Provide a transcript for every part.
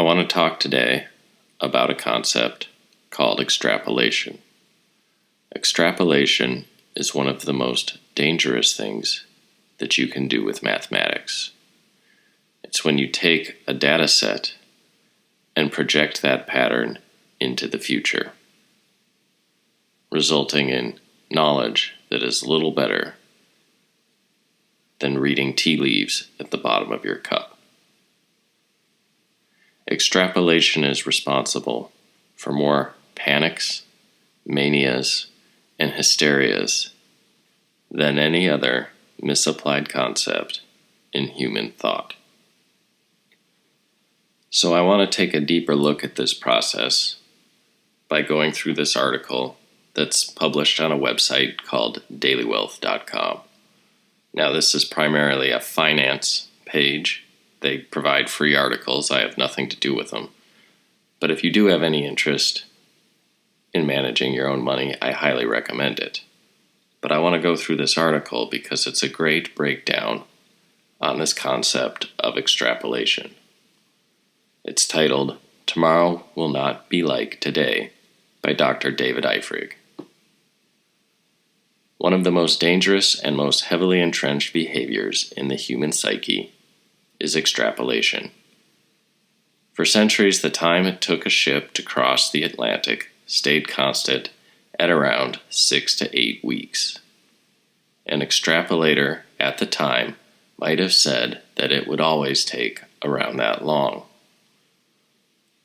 want to talk today about a concept called extrapolation. Extrapolation is one of the most dangerous things that you can do with mathematics. It's when you take a data set and project that pattern into the future, resulting in knowledge that is little better than reading tea leaves at the bottom of your cup. Extrapolation is responsible for more panics, manias, and hysterias than any other misapplied concept in human thought. So I want to take a deeper look at this process by going through this article that's published on a website called dailywealth.com. Now, this is primarily a finance page. They provide free articles. I have nothing to do with them. But if you do have any interest in managing your own money, I highly recommend it. But I want to go through this article because it's a great breakdown on this concept of extrapolation. It's titled, "Tomorrow Will Not Be Like Today" by Dr. David Eifrig. One of the most dangerous and most heavily entrenched behaviors in the human psyche is extrapolation. For centuries, the time it took a ship to cross the Atlantic stayed constant at around 6 to 8 weeks. An extrapolator at the time might have said that it would always take around that long.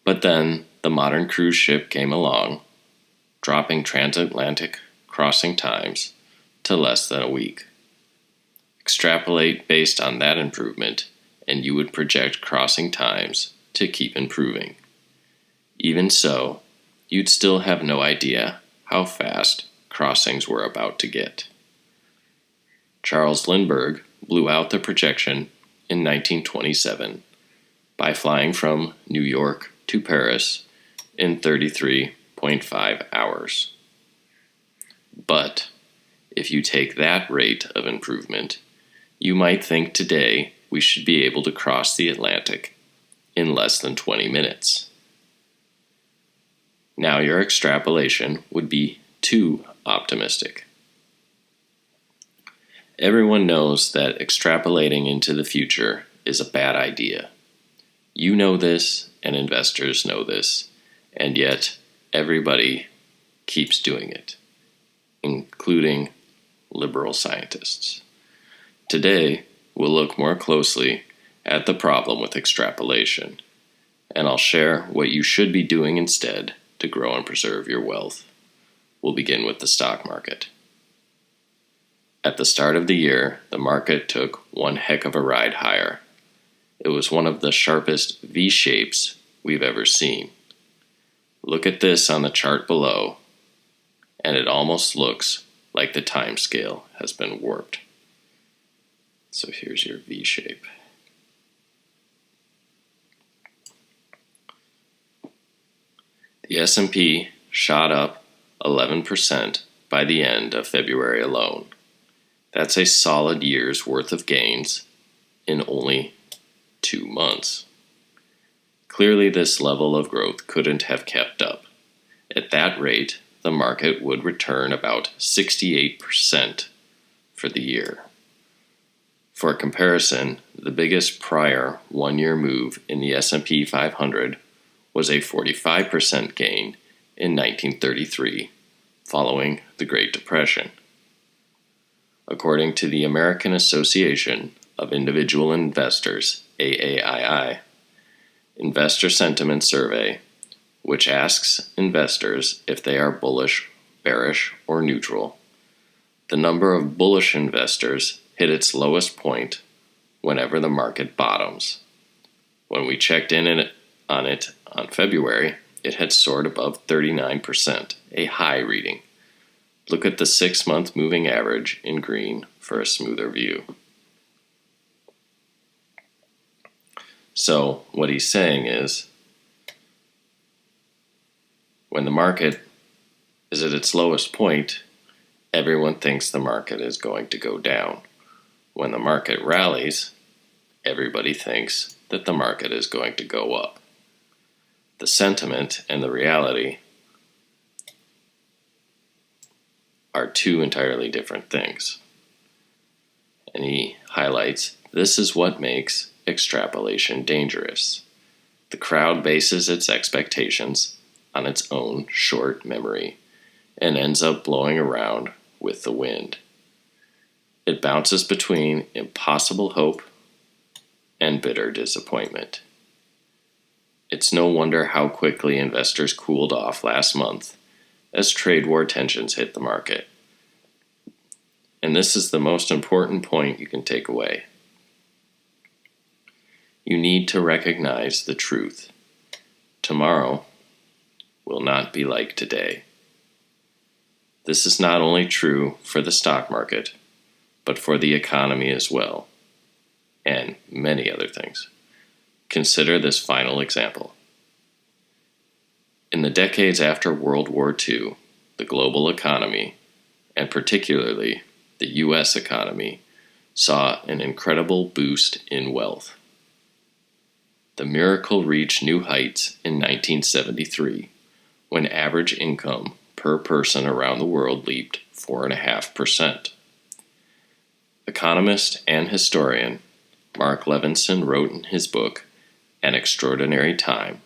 But then the modern cruise ship came along, dropping transatlantic crossing times to less than a week. Extrapolate based on that improvement, and you would project crossing times to keep improving. Even so, you'd still have no idea how fast crossings were about to get. Charles Lindbergh blew out the projection in 1927 by flying from New York to Paris in 33.5 hours. But if you take that rate of improvement, you might think today we should be able to cross the Atlantic in less than 20 minutes. Now your extrapolation would be too optimistic. Everyone knows that extrapolating into the future is a bad idea. You know this, and investors know this, and yet everybody keeps doing it, including liberal scientists. Today, we'll look more closely at the problem with extrapolation, and I'll share what you should be doing instead to grow and preserve your wealth. We'll begin with the stock market. At the start of the year, the market took one heck of a ride higher. It was one of the sharpest V-shapes we've ever seen. Look at this on the chart below, and it almost looks like the time scale has been warped. So here's your V-shape. The S&P shot up 11% by the end of February alone. That's a solid year's worth of gains in only 2 months. Clearly, this level of growth couldn't have kept up. At that rate, the market would return about 68% for the year. For comparison, the biggest prior one-year move in the S&P 500 was a 45% gain in 1933, following the Great Depression. According to the American Association of Individual Investors, AAII, Investor Sentiment Survey, which asks investors if they are bullish, bearish, or neutral, the number of bullish investors hit its lowest point whenever the market bottoms. When we checked in on it on February, it had soared above 39%, a high reading. Look at the 6-month moving average in green for a smoother view. So what he's saying is, when the market is at its lowest point, everyone thinks the market is going to go down. When the market rallies, everybody thinks that the market is going to go up. The sentiment and the reality are two entirely different things. And he highlights, this is what makes extrapolation dangerous. The crowd bases its expectations on its own short memory and ends up blowing around with the wind. It bounces between impossible hope and bitter disappointment. It's no wonder how quickly investors cooled off last month as trade war tensions hit the market. And this is the most important point you can take away. You need to recognize the truth. Tomorrow will not be like today. This is not only true for the stock market, but for the economy as well, and many other things. Consider this final example. In the decades after World War II, the global economy, and particularly the U.S. economy, saw an incredible boost in wealth. The miracle reached new heights in 1973, when average income per person around the world leaped 4.5%. Economist and historian Mark Levinson wrote in his book, An Extraordinary Time,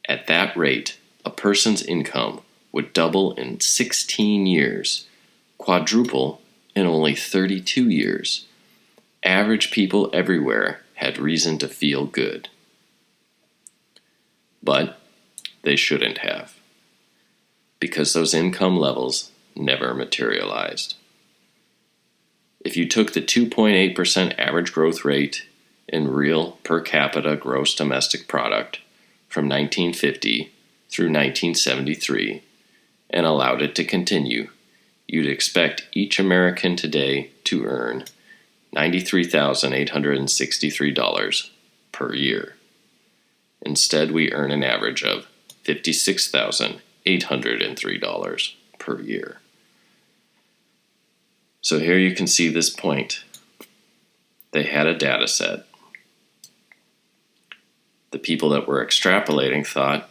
at that rate, a person's income would double in 16 years, quadruple in only 32 years. Average people everywhere had reason to feel good. But they shouldn't have, because those income levels never materialized. If you took the 2.8% average growth rate in real per capita gross domestic product from 1950 through 1973 and allowed it to continue, you'd expect each American today to earn $93,863 per year. Instead, we earn an average of $56,803 per year. So here you can see this point. They had a data set. The people that were extrapolating thought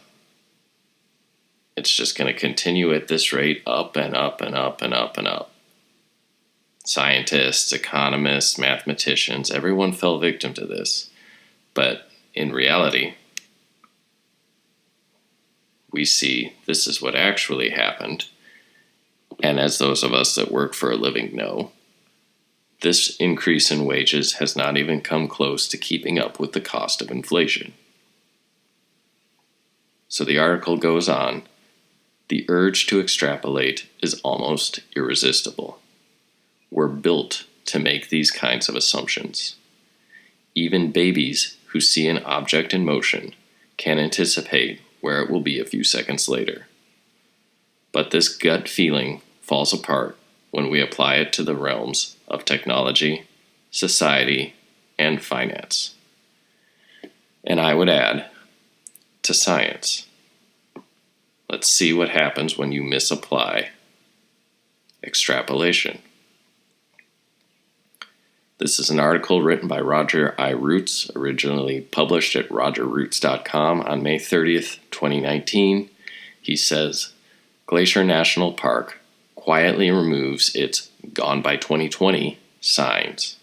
it's just going to continue at this rate up and up and up and up and up. Scientists, economists, mathematicians, everyone fell victim to this. But in reality, we see this is what actually happened. And as those of us that work for a living know, this increase in wages has not even come close to keeping up with the cost of inflation. So the article goes on, the urge to extrapolate is almost irresistible. We're built to make these kinds of assumptions. Even babies who see an object in motion can anticipate where it will be a few seconds later. But this gut feeling falls apart when we apply it to the realms of technology, society, and finance. And I would add, to science. Let's see what happens when you misapply extrapolation. This is an article written by Roger I. Roots, originally published at rogerroots.com on May 30th, 2019. He says, Glacier National Park quietly removes its Gone by 2020 signs.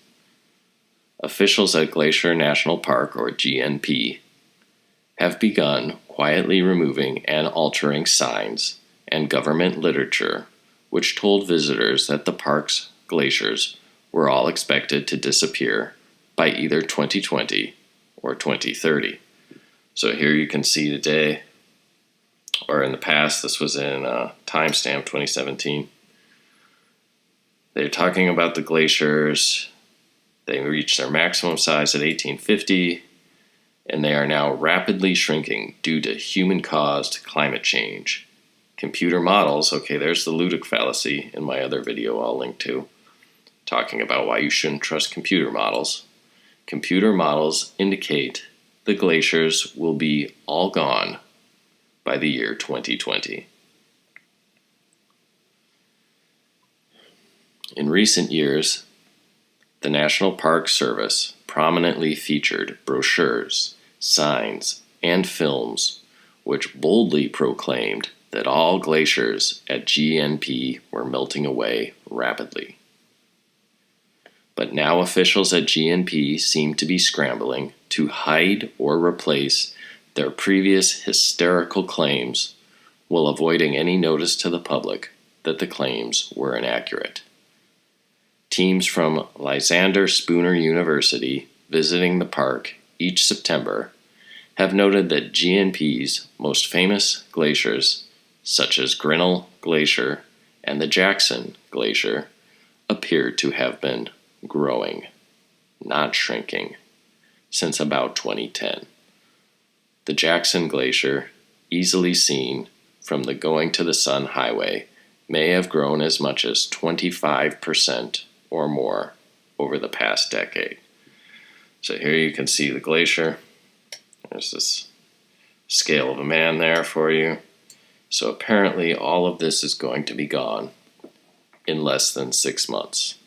Officials at Glacier National Park, or GNP, have begun quietly removing and altering signs and government literature which told visitors that the park's glaciers were all expected to disappear by either 2020 or 2030. So here you can see today, or in the past, this was in timestamp 2017. They're talking about the glaciers. They reached their maximum size at 1850, and they are now rapidly shrinking due to human-caused climate change. Computer models, okay, there's the Ludic fallacy in my other video I'll link to, talking about why you shouldn't trust computer models. Computer models indicate the glaciers will be all gone by the year 2020. In recent years, the National Park Service prominently featured brochures, signs, and films which boldly proclaimed that all glaciers at GNP were melting away rapidly. But now officials at GNP seem to be scrambling to hide or replace their previous hysterical claims while avoiding any notice to the public that the claims were inaccurate. Teams from Lysander Spooner University visiting the park each September have noted that GNP's most famous glaciers, such as Grinnell Glacier and the Jackson Glacier, appear to have been growing, not shrinking, since about 2010. The Jackson Glacier, easily seen from the Going to the Sun Highway, may have grown as much as 25% or more over the past decade. So here you can see the glacier. There's this scale of a man there for you. So apparently all of this is going to be gone in less than 6 months.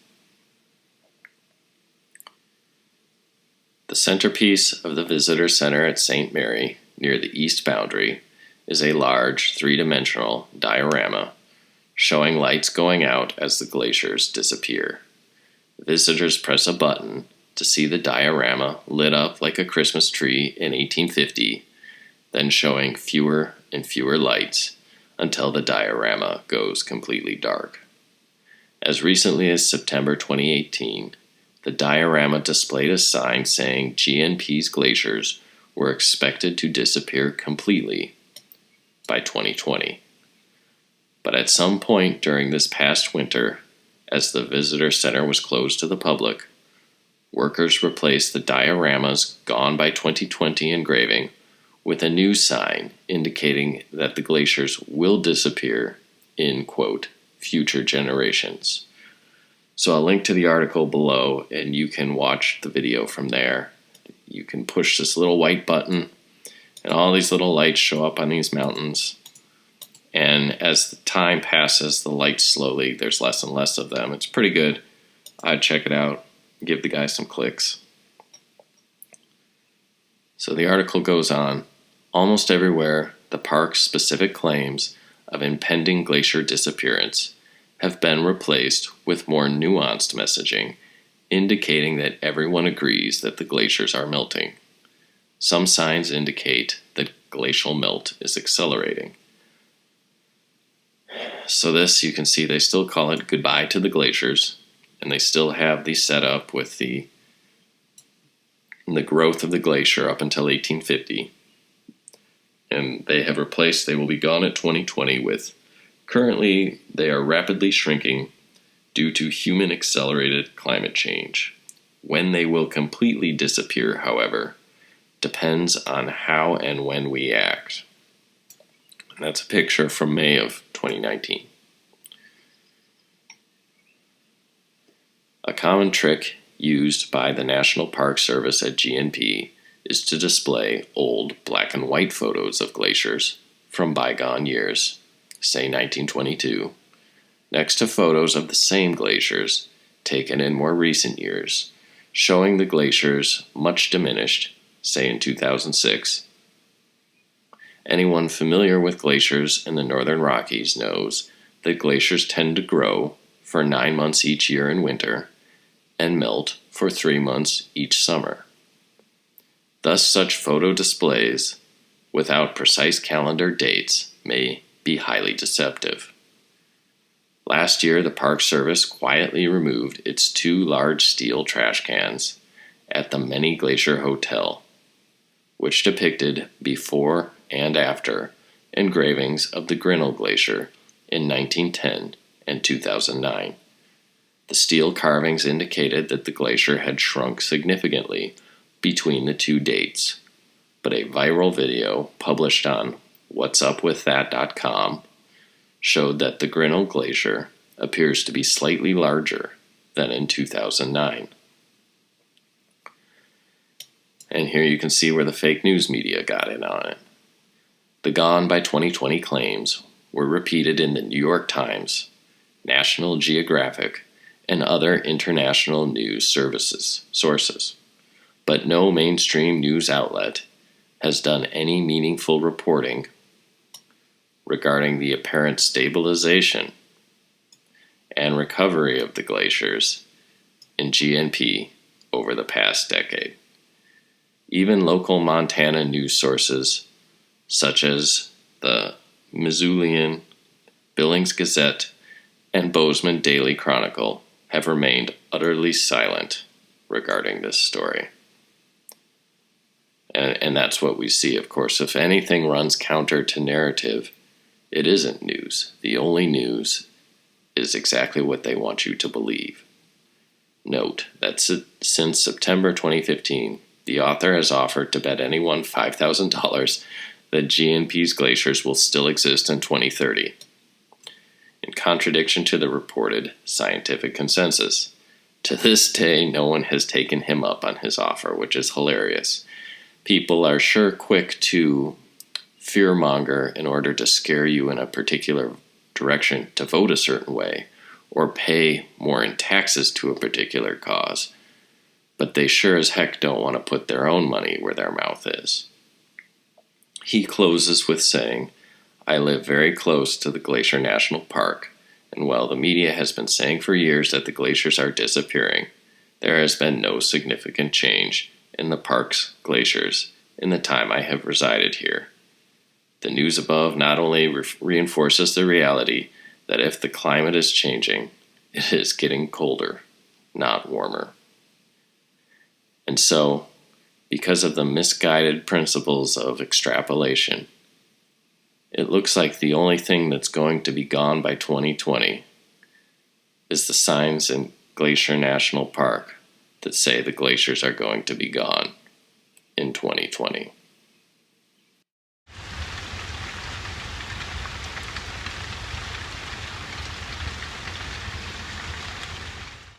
The centerpiece of the visitor center at St. Mary, near the east boundary, is a large three-dimensional diorama showing lights going out as the glaciers disappear. Visitors press a button to see the diorama lit up like a Christmas tree in 1850, then showing fewer and fewer lights until the diorama goes completely dark. As recently as September 2018, the diorama displayed a sign saying GNP's glaciers were expected to disappear completely by 2020. But at some point during this past winter, as the visitor center was closed to the public, workers replaced the diorama's Gone by 2020 engraving with a new sign indicating that the glaciers will disappear in, quote, future generations. So I'll link to the article below and you can watch the video from there. You can push this little white button and all these little lights show up on these mountains. And as the time passes, the lights slowly, there's less and less of them. It's pretty good. I'd check it out. Give the guy some clicks. So the article goes on. Almost everywhere, the park's specific claims of impending glacier disappearance have been replaced with more nuanced messaging, indicating that everyone agrees that the glaciers are melting. Some signs indicate that glacial melt is accelerating. So this, you can see they still call it Goodbye to the Glaciers, and they still have the setup with the growth of the glacier up until 1850. And they have replaced, they will be gone at 2020 with, currently they are rapidly shrinking due to human-accelerated climate change. When they will completely disappear, however, depends on how and when we act. And that's a picture from May of 2019. A common trick used by the National Park Service at GNP is to display old black and white photos of glaciers from bygone years, say 1922, next to photos of the same glaciers taken in more recent years, showing the glaciers much diminished, say in 2006. Anyone familiar with glaciers in the Northern Rockies knows that glaciers tend to grow for 9 months each year in winter and melt for 3 months each summer. Thus, such photo displays without precise calendar dates may be highly deceptive. Last year, the Park Service quietly removed its 2 large steel trash cans at the Many Glacier Hotel, which depicted before and after engravings of the Grinnell Glacier in 1910 and 2009. The steel carvings indicated that the glacier had shrunk significantly between the 2 dates, but a viral video published on whatsupwiththat.com showed that the Grinnell Glacier appears to be slightly larger than in 2009. And here you can see where the fake news media got in on it. The Gone by 2020 claims were repeated in the New York Times, National Geographic, and other international news sources, but no mainstream news outlet has done any meaningful reporting regarding the apparent stabilization and recovery of the glaciers in GNP over the past decade. Even local Montana news sources, such as the Missoulian, Billings Gazette, and Bozeman Daily Chronicle, have remained utterly silent regarding this story. And that's what we see, of course. If anything runs counter to narrative, it isn't news. The only news is exactly what they want you to believe. Note that since September 2015, the author has offered to bet anyone $5,000 that GNP's glaciers will still exist in 2030, in contradiction to the reported scientific consensus. To this day, no one has taken him up on his offer, which is hilarious. People are sure quick to fearmonger in order to scare you in a particular direction to vote a certain way or pay more in taxes to a particular cause, but they sure as heck don't want to put their own money where their mouth is. He closes with saying, "I live very close to the Glacier National Park, and while the media has been saying for years that the glaciers are disappearing, there has been no significant change in the park's glaciers in the time I have resided here. The news above not only reinforces the reality that if the climate is changing, it is getting colder, not warmer." And so, because of the misguided principles of extrapolation, it looks like the only thing that's going to be gone by 2020 is the signs in Glacier National Park that say the glaciers are going to be gone in 2020.